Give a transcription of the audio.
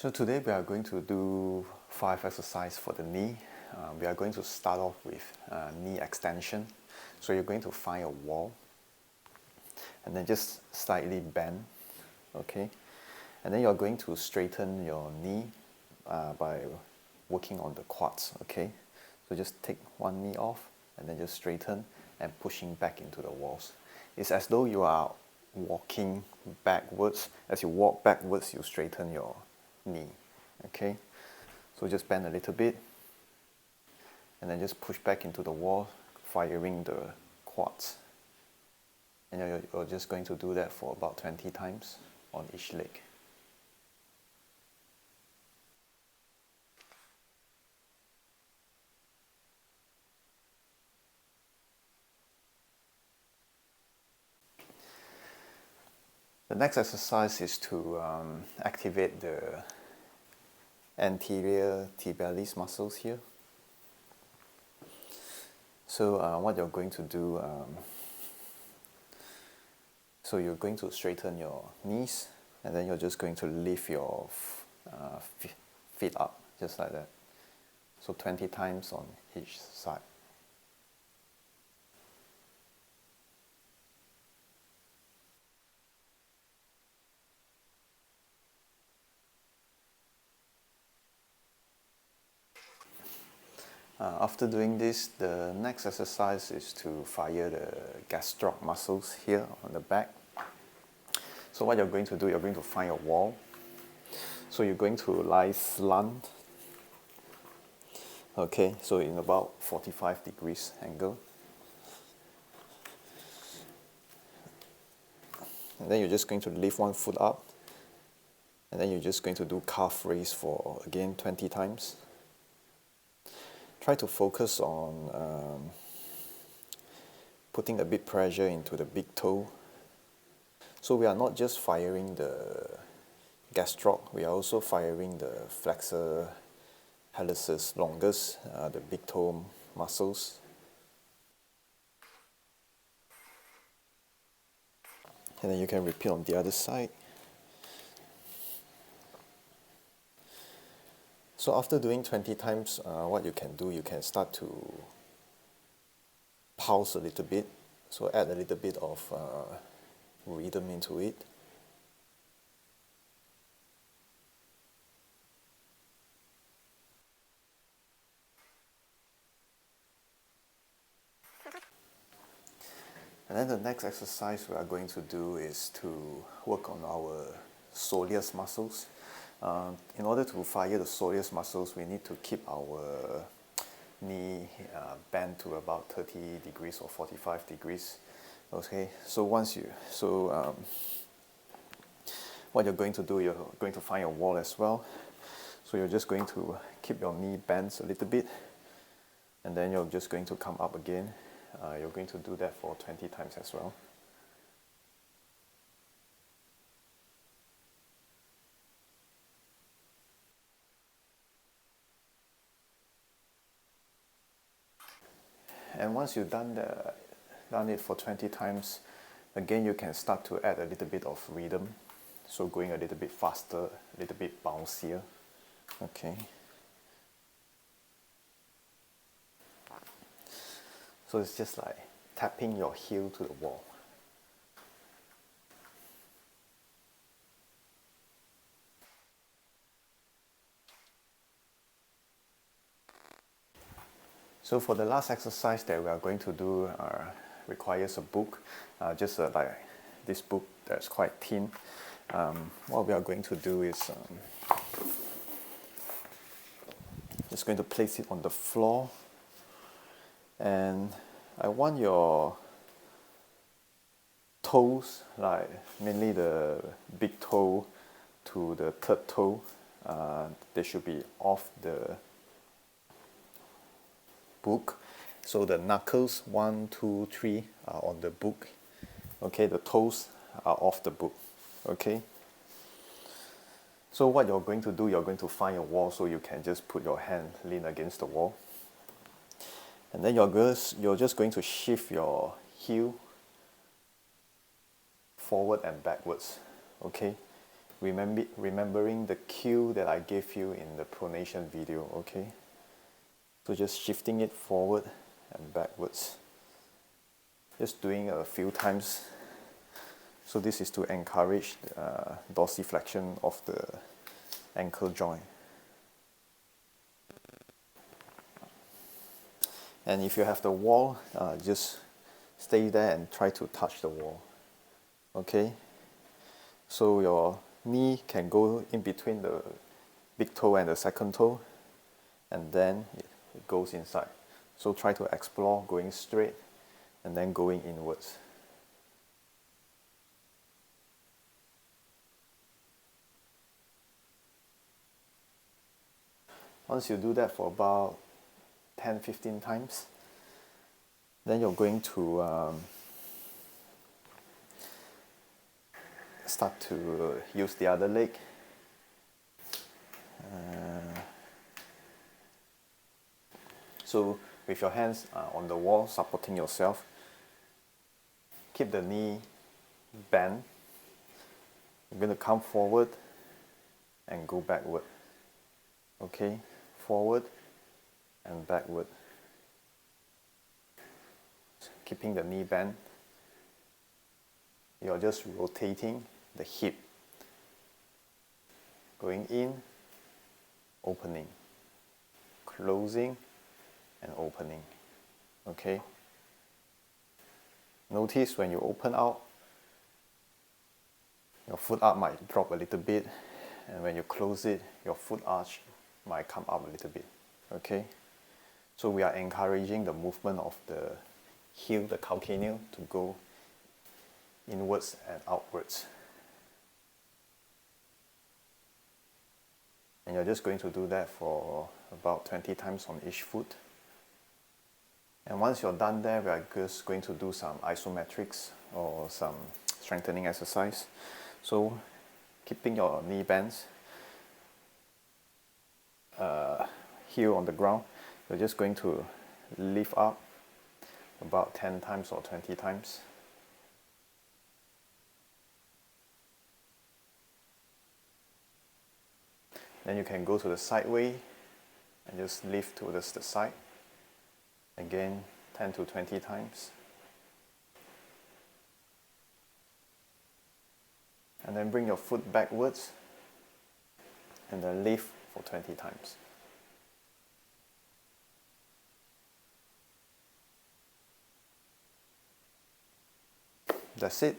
So today we are going to do 5 exercises for the knee. We are going to start off with knee extension. So you're going to find a wall and then just slightly bend, okay? And then you're going to straighten your knee by working on the quads, okay? So just take one knee off and then just straighten and pushing back into the walls. It's as though you are walking backwards. As you walk backwards, you straighten your knee, okay? So just bend a little bit and then just push back into the wall, firing the quads. And you're just going to do that for about 20 times on each leg. The next exercise is to activate the anterior tibialis muscles here. So what you're going to do, so you're going to straighten your knees and then you're just going to lift your feet up, just like that. So 20 times on each side. After doing this, the next exercise is to fire the gastroc muscles here on the back. So what you're going to do, you're going to find a wall. So you're going to lie slant. Okay, so in about 45 degrees angle. And then you're just going to lift one foot up. And then you're just going to do calf raise for, again, 20 times. Try to focus on putting a bit pressure into the big toe. So we are not just firing the gastroc, we are also firing the flexor hallucis longus, the big toe muscles. And then you can repeat on the other side. So after doing 20 times, what you can do, you can start to pulse a little bit. So add a little bit of rhythm into it. And then the next exercise we are going to do is to work on our soleus muscles. In order to fire the soleus muscles, we need to keep our knee bent to about 30 degrees or 45 degrees. Okay, so what you're going to do, you're going to find a wall as well. So you're just going to keep your knee bent a little bit, and then you're just going to come up again. You're going to do that for 20 times as well. And once you've done it for 20 times, again you can start to add a little bit of rhythm. So going a little bit faster, a little bit bouncier. Okay. So it's just like tapping your heel to the wall. So for the last exercise that we are going to do requires a book, just like this book that's quite thin. What we are going to do is just going to place it on the floor, and I want your toes, like mainly the big toe to the third toe, they should be off the book. So the knuckles 1, 2, 3 are on the book. Okay, the toes are off the book. Okay. So what you're going to do, you're going to find a wall, so you can just put your hand lean against the wall. And then you're just going to shift your heel forward and backwards. Okay. remembering the cue that I gave you in the pronation video, okay? So just shifting it forward and backwards. Just doing a few times. So this is to encourage dorsiflexion of the ankle joint. And if you have the wall, just stay there and try to touch the wall. Okay? So your knee can go in between the big toe and the second toe, and then it goes inside. So try to explore going straight and then going inwards. Once you do that for about 10-15 times, then you're going to start to use the other leg. So with your hands on the wall supporting yourself, keep the knee bent. You're going to come forward and go backward. Okay, forward and backward. Keeping the knee bent, you're just rotating the hip. Going in, opening, closing and opening. Okay? Notice when you open out, your foot arch might drop a little bit, and when you close it, your foot arch might come up a little bit. Okay? So we are encouraging the movement of the heel, the calcaneal, to go inwards and outwards. And you're just going to do that for about 20 times on each foot. And once you're done there, we are just going to do some isometrics or some strengthening exercise. So keeping your knee bent, heel on the ground, you're just going to lift up about 10 times or 20 times. Then you can go to the side way and just lift towards the side. Again, 10 to 20 times. And then bring your foot backwards and then lift for 20 times. That's it.